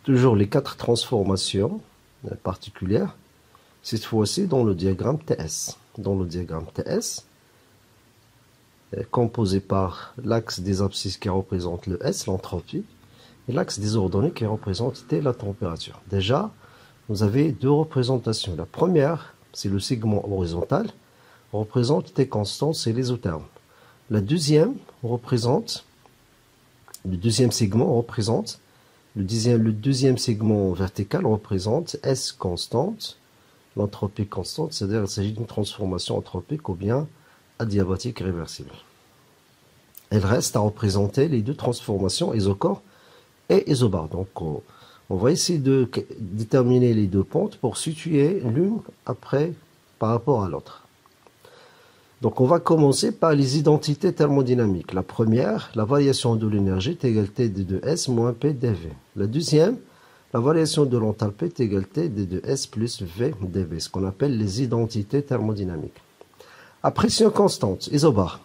toujours les 4 transformations particulières, cette fois-ci dans le diagramme TS. Dans le diagramme TS, composé par l'axe des abscisses qui représente le S, l'entropie, et l'axe des ordonnées qui représente T, la température. Déjà, vous avez deux représentations. La première, c'est le segment horizontal, représente T constante, c'est l'isotherme. La deuxième représente, le deuxième segment représente, le deuxième segment vertical représente S constante, l'entropie constante, c'est-à-dire qu'il s'agit d'une transformation entropique ou bien adiabatique réversible. Elle reste à représenter les deux transformations isochore et isobar. Donc on va essayer de déterminer les deux pentes pour situer l'une après par rapport à l'autre. Donc on va commencer par les identités thermodynamiques. La première, la variation de l'énergie est égale T d de S moins P dV. La deuxième, la variation de l'enthalpie est égale T d de S plus V dV, ce qu'on appelle les identités thermodynamiques. À pression constante, isobar.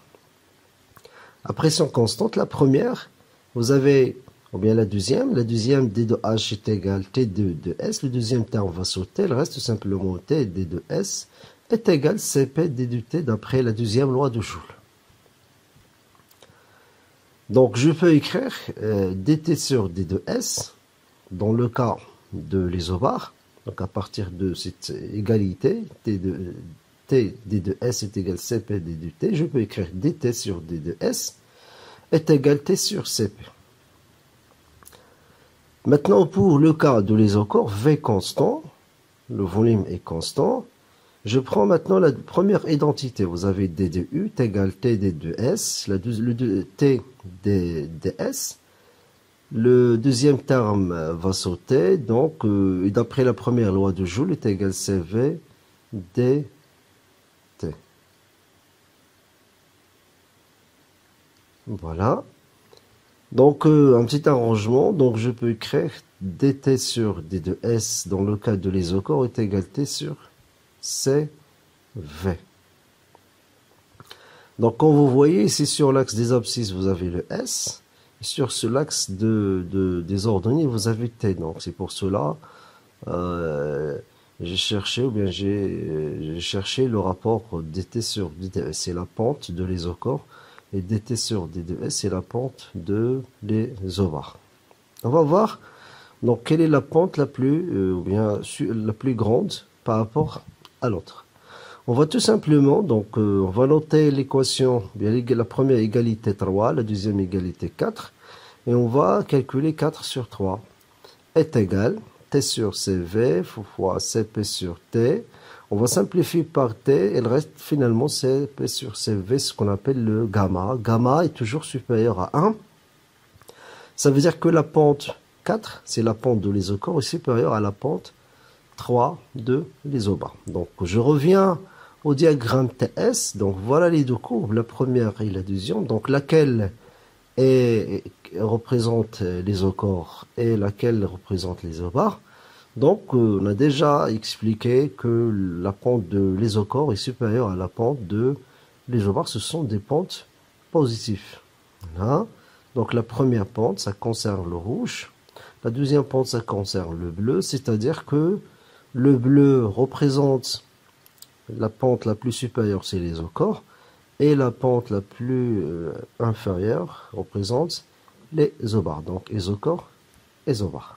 À pression constante, la première, vous avez, ou bien la deuxième D de H est égal T2 de S, le deuxième terme va sauter, il reste tout simplement T d de S est égal Cp d de T d'après la deuxième loi de Joule. Donc je peux écrire dt sur d de S dans le cas de l'isobar, donc à partir de cette égalité T d de S est égal Cp d de T, je peux écrire dt sur d de S est égal T sur Cp. Maintenant pour le cas de l'isochore, V constant, le volume est constant. Je prends maintenant la première identité. Vous avez d de U est égal T d de S, le T d de S. Le deuxième terme va sauter, donc d'après la première loi de Joule est égal Cv dt. Voilà. Donc un petit arrangement, donc je peux écrire dt sur d de S dans le cas de l'isochore est égal T sur CV. Donc quand vous voyez ici sur l'axe des abscisses vous avez le S, et sur ce l'axe des ordonnées vous avez T. Donc c'est pour cela j'ai cherché le rapport dt sur dt, c'est la pente de l'isochore, et dt sur d de S c'est la pente de l'isobar. On va voir donc quelle est la pente la plus la plus grande par rapport à l'autre. On va tout simplement, donc on va noter l'équation, la première égalité 3, la deuxième égalité 4, et on va calculer 4 sur 3 est égal T sur CV fois Cp sur T. On va simplifier par T, il reste finalement Cp sur Cv, ce qu'on appelle le gamma. Gamma est toujours supérieur à 1. Ça veut dire que la pente 4, c'est la pente de l'isochore, est supérieure à la pente 3 de l'isobar. Donc je reviens au diagramme TS. Donc voilà les deux courbes, la première et la deuxième. Donc laquelle représente l'isochore et laquelle représente l'isobar. Donc on a déjà expliqué que la pente de l'isochore est supérieure à la pente de l'isobar. Ce sont des pentes positives. Voilà. Donc la première pente, ça concerne le rouge. La deuxième pente, ça concerne le bleu. C'est-à-dire que le bleu représente la pente la plus supérieure, c'est l'isochore. Et la pente la plus inférieure représente les isobars. Donc isochore, isobar.